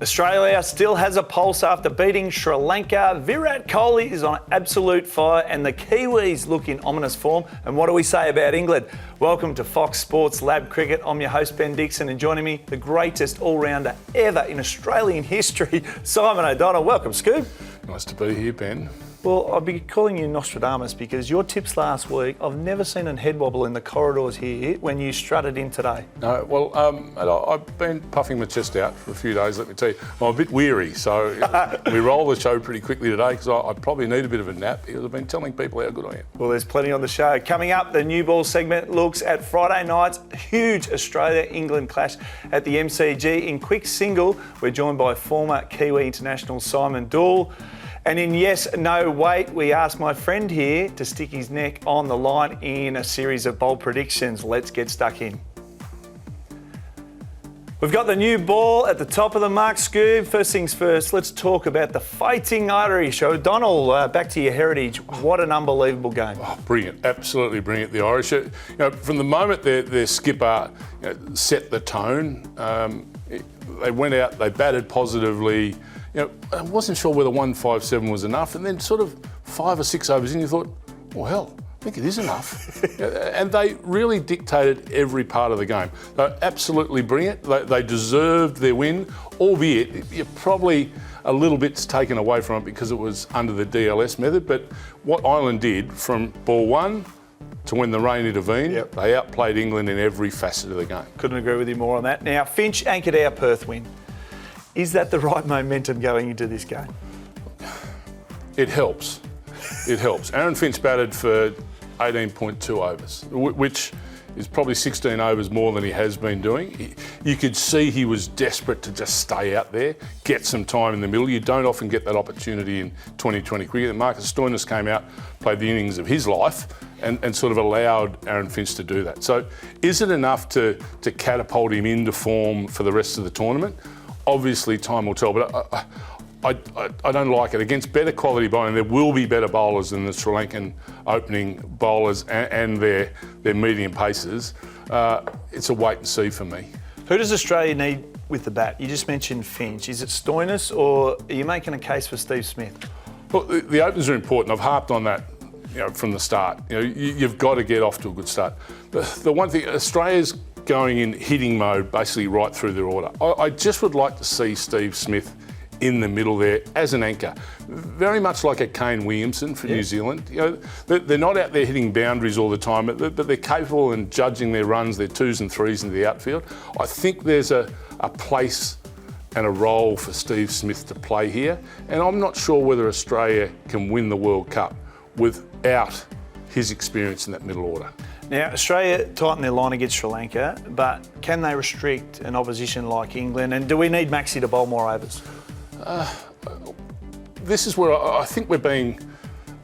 Australia still has a pulse after beating Sri Lanka. Virat Kohli is on absolute fire and the Kiwis look in ominous form. And what do we say about England? Welcome to Fox Sports Lab Cricket. I'm your host, Ben Dixon, and joining me, the greatest all-rounder ever in Australian history, Simon O'Donnell. Welcome, Scoob. Nice to be here, Ben. Well, I'll be calling you Nostradamus because your tips last week, I've never seen a head wobble in the corridors here when you strutted in today. No, well, I've been puffing my chest out for a few days, let me tell you. I'm a bit weary, so we roll the show pretty quickly today because I probably need a bit of a nap because I've been telling people how good I am. Well, there's plenty on the show. Coming up, the new ball segment looks at Friday night's huge Australia-England clash at the MCG. In quick single, we're joined by former Kiwi international Simon Doull. And in Yes, No, Wait, we asked my friend here to stick his neck on the line in a series of bold predictions. Let's get stuck in. We've got the new ball at the top of the mark, Scoob. First things first, let's talk about the Fighting Irish. O'Donnell, back to your heritage. What an unbelievable game. Oh, brilliant, absolutely brilliant. The Irish, from the moment their skipper set the tone, they went out, they batted positively. I wasn't sure whether 157 was enough, and then sort of 5 or 6 overs in, you thought, well, hell, I think it is enough. And they really dictated every part of the game. They're absolutely brilliant. They deserved their win, albeit you're probably a little bit's taken away from it because it was under the DLS method. But what Ireland did from ball one to when the rain intervened, they outplayed England in every facet of the game. Couldn't agree with you more on that. Now, Finch anchored our Perth win. Is that the right momentum going into this game? It helps. It helps. Aaron Finch batted for 18.2 overs, which is probably 16 overs more than he has been doing. You could see he was desperate to just stay out there, get some time in the middle. You don't often get that opportunity in 2020 cricket. Marcus Stoinis came out, played the innings of his life, and sort of allowed Aaron Finch to do that. So is it enough to catapult him into form for the rest of the tournament? Obviously, time will tell, but I don't like it. Against better quality bowling, there will be better bowlers than the Sri Lankan opening bowlers and their medium pacers. It's a wait and see for me. Who does Australia need with the bat? You just mentioned Finch. Is it Stoinis, or are you making a case for Steve Smith? Well, the openers are important. I've harped on that from the start. You've got to get off to a good start. The one thing, Australia's going in hitting mode basically right through their order. I just would like to see Steve Smith in the middle there as an anchor, very much like a Kane Williamson for New Zealand. They're not out there hitting boundaries all the time, but they're capable in judging their runs, their 2s and 3s into the outfield. I think there's a place and a role for Steve Smith to play here, and I'm not sure whether Australia can win the World Cup without his experience in that middle order. Now, Australia tightened their line against Sri Lanka, but can they restrict an opposition like England? And do we need Maxi to bowl more overs? This is where I think we're being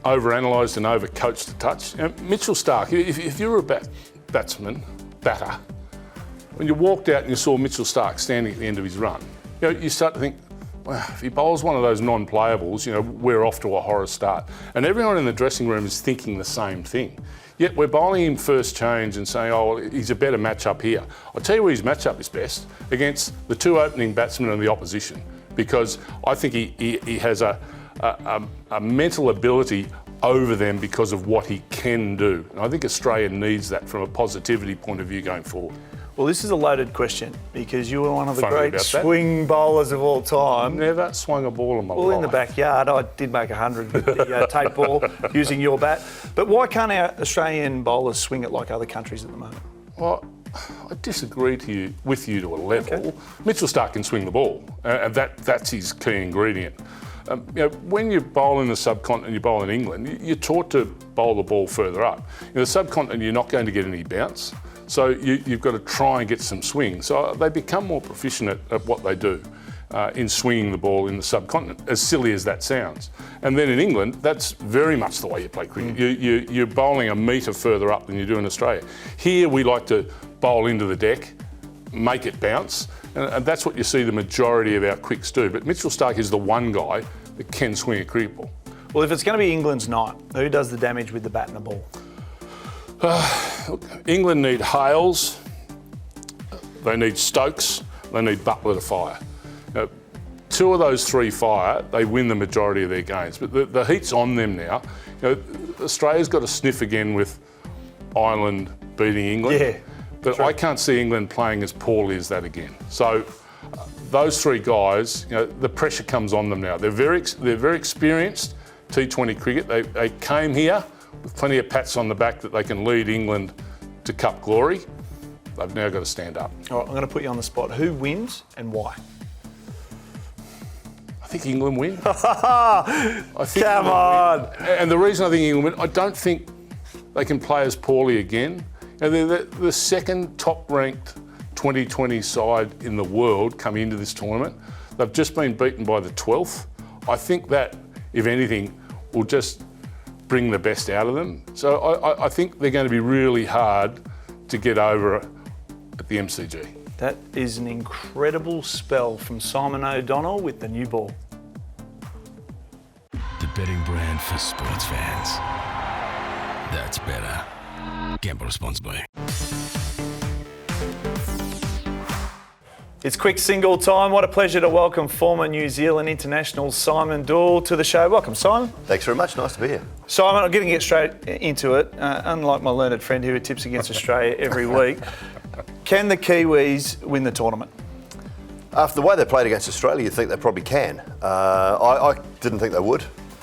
over-analysed and over-coached a touch. Mitchell Starc, if you're a batter, when you walked out and you saw Mitchell Starc standing at the end of his run, you start to think, well, if he bowls one of those non-playables, we're off to a horror start. And everyone in the dressing room is thinking the same thing. Yet we're bowling him first change and saying, oh, well, he's a better matchup here. I'll tell you where his matchup is best, against the two opening batsmen and the opposition, because I think he has a mental ability over them because of what he can do. And I think Australia needs that from a positivity point of view going forward. Well, this is a loaded question because you were one of the great swing bowlers of all time. Never swung a ball in my life. Well, in the backyard, I did make 100 with the tape ball using your bat. But why can't our Australian bowlers swing it like other countries at the moment? Well, I disagree with you to a level. Okay. Mitchell Starc can swing the ball, and that's his key ingredient. When you bowl in the subcontinent, you bowl in England, you're taught to bowl the ball further up. In the subcontinent, you're not going to get any bounce. So you've got to try and get some swing. So they become more proficient at what they do in swinging the ball in the subcontinent, as silly as that sounds. And then in England, that's very much the way you play cricket. You're bowling a metre further up than you do in Australia. Here we like to bowl into the deck, make it bounce, and that's what you see the majority of our quicks do. But Mitchell Starc is the one guy that can swing a cricket ball. Well, if it's going to be England's night, who does the damage with the bat and the ball? England need Hales, they need Stokes, they need Butler to fire. two of those three fire, they win the majority of their games. But the heat's on them now. Australia's got a sniff again with Ireland beating England. Yeah, but true. I can't see England playing as poorly as that again. So those three guys, the pressure comes on them now. They're very experienced T20 cricket. They came here with plenty of pats on the back that they can lead England to Cup glory. They've now got to stand up. All right, I'm going to put you on the spot. Who wins and why? I think England win. Come on. And the reason I think England win, I don't think they can play as poorly again. They're the second top-ranked 2020 side in the world coming into this tournament. They've just been beaten by the 12th. I think that, if anything, will just bring the best out of them. So I think they're going to be really hard to get over at the MCG. That is an incredible spell from Simon O'Donnell with the new ball. The betting brand for sports fans. That's better. Gamble responsibly. It's quick single time. What a pleasure to welcome former New Zealand international Simon Doull to the show. Welcome, Simon. Thanks very much. Nice to be here. Simon, I'm going to get straight into it. Unlike my learned friend here who tips against Australia every week, can the Kiwis win the tournament? After the way they played against Australia, you'd think they probably can. I didn't think they would.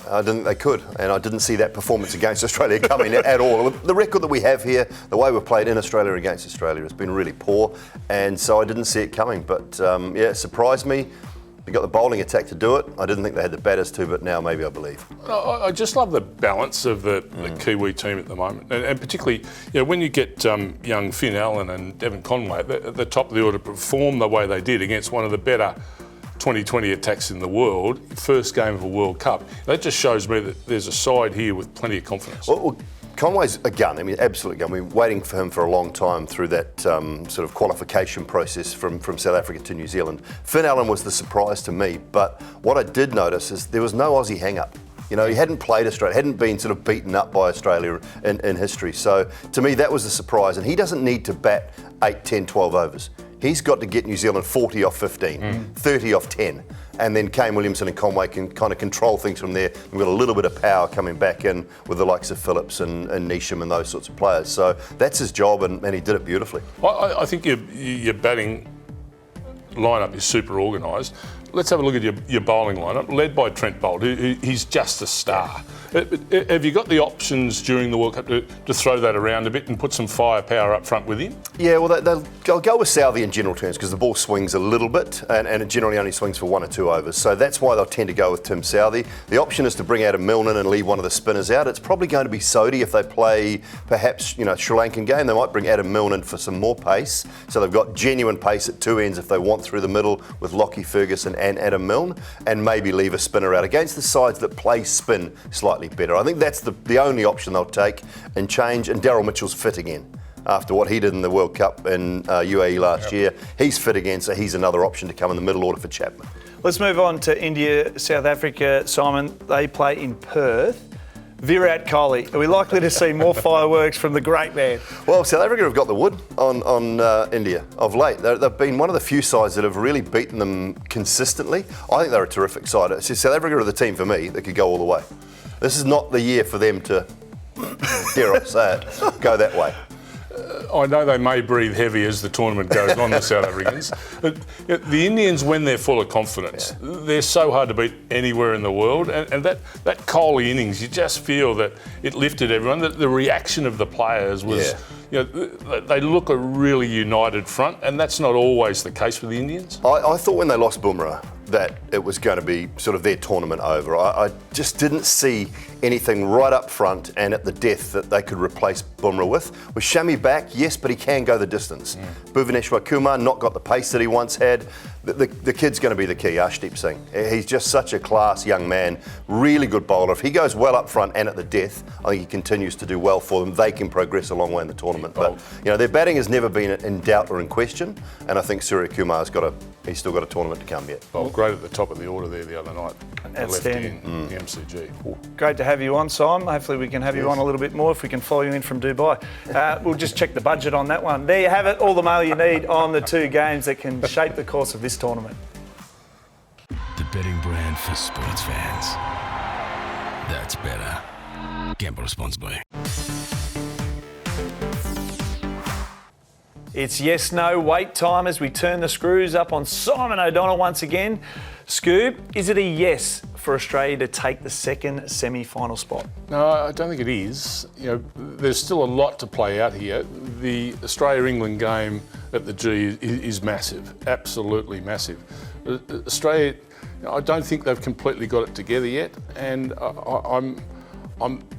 I didn't think they could, and I didn't see that performance against Australia coming at all. The record that we have here, the way we've played in Australia against Australia has been really poor, and so I didn't see it coming. But it surprised me. They got the bowling attack to do it. I didn't think they had the batters to, but now maybe I believe. I just love the balance of the Kiwi team at the moment, and particularly when you get young Finn Allen and Devon Conway at the top of the order perform the way they did against one of the better 2020 attacks in the world, first game of a World Cup. That just shows me that there's a side here with plenty of confidence. Well, Conway's a gun. I mean, absolute gun. We've been waiting for him for a long time through that sort of qualification process from South Africa to New Zealand. Finn Allen was the surprise to me, but what I did notice is there was no Aussie hang-up. He hadn't played Australia, hadn't been sort of beaten up by Australia in history. So to me, that was a surprise. And he doesn't need to bat 8, 10, 12 overs. He's got to get New Zealand 40 off 15, 30 off 10. And then Kane Williamson and Conway can kind of control things from there. We've got a little bit of power coming back in with the likes of Phillips and Neesham and those sorts of players. So that's his job, and he did it beautifully. I think your batting lineup is super organised. Let's have a look at your bowling lineup, led by Trent Boult. He's just a star. Have you got the options during the World Cup to throw that around a bit and put some firepower up front with him? Yeah, well, they'll go with Southee in general terms because the ball swings a little bit and it generally only swings for 1 or 2 overs. So that's why they'll tend to go with Tim Southee. The option is to bring Adam Milne in and leave one of the spinners out. It's probably going to be Sodhi if they play perhaps Sri Lankan game. They might bring Adam Milne in for some more pace. So they've got genuine pace at 2 ends if they want through the middle with Lockie Ferguson and Adam Milne, and maybe leave a spinner out against the sides that play spin slightly better. I think that's the only option they'll take and change. And Daryl Mitchell's fit again after what he did in the World Cup in UAE last year. He's fit again, so he's another option to come in the middle order for Chapman. Let's move on to India, South Africa. Simon, they play in Perth. Virat Kohli, are we likely to see more fireworks from the great man? Well, South Africa have got the wood on India of late. They've been one of the few sides that have really beaten them consistently. I think they're a terrific side. South Africa are the team for me that could go all the way. This is not the year for them to, dare I say it, go that way. I know they may breathe heavy as the tournament goes on, the South Africans. But the Indians, when they're full of confidence, they're so hard to beat anywhere in the world. And that Kohli innings, you just feel that it lifted everyone. The reaction of the players was, they look a really united front, and that's not always the case with the Indians. I thought when they lost Bumrah that it was going to be sort of their tournament over. I just didn't see anything right up front and at the death that they could replace Bumrah with. Was Shami back? Yes, but he can go the distance. Bhuvaneshwar Kumar not got the pace that he once had. The kid's going to be the key, Arshdeep Singh. He's just such a class young man, really good bowler. If he goes well up front and at the death, I think he continues to do well for them. They can progress a long way in the tournament. But their batting has never been in doubt or in question, and I think Surya Kumar's he's still got a tournament to come yet. Well, great at the top of the order there the other night. Outstanding. The MCG. Great to have you on, Simon. Hopefully we can have you on a little bit more if we can follow you in from Dubai. We'll just check the budget on that one. There you have it, all the mail you need on the 2 games that can shape the course of this tournament. The betting brand for sports fans. That's better. Gamble responsibly. It's yes, no, wait time as we turn the screws up on Simon O'Donnell once again. Scoob, is it a yes for Australia to take the second semi-final spot? No, I don't think it is. There's still a lot to play out here. The Australia-England game at the G is massive, absolutely massive. Australia, I don't think they've completely got it together yet, and I'm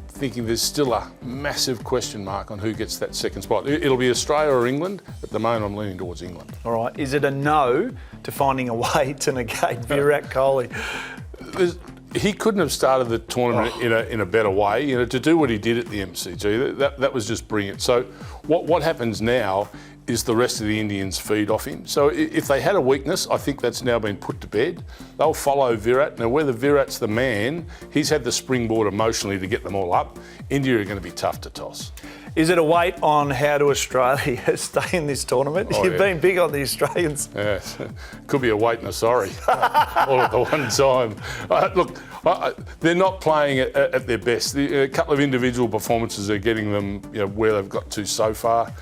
thinking there's still a massive question mark on who gets that second spot. It'll be Australia or England. At the moment, I'm leaning towards England. All right. Is it a no to finding a way to negate Virat Kohli? He couldn't have started the tournament in a better way. To do what he did at the MCG, that was just brilliant. So what happens now is the rest of the Indians feed off him. So if they had a weakness, I think that's now been put to bed. They'll follow Virat. Now, whether Virat's the man, he's had the springboard emotionally to get them all up. India are going to be tough to toss. Is it a wait on how do Australia stay in this tournament? Oh, You've been big on the Australians. Yeah, could be a wait and a sorry all at the one time. Look, they're not playing at their best. A couple of individual performances are getting them where they've got to so far.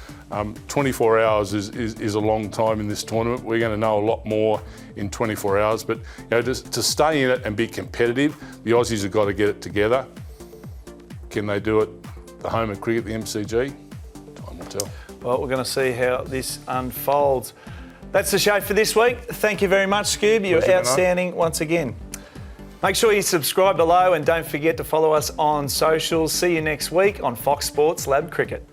24 hours is a long time in this tournament. We're going to know a lot more in 24 hours. But to stay in it and be competitive, the Aussies have got to get it together. Can they do it at the home of cricket, the MCG? Time will tell. Well, we're going to see how this unfolds. That's the show for this week. Thank you very much, Scoob. You're outstanding once again. Make sure you subscribe below and don't forget to follow us on socials. See you next week on Fox Sports Lab Cricket.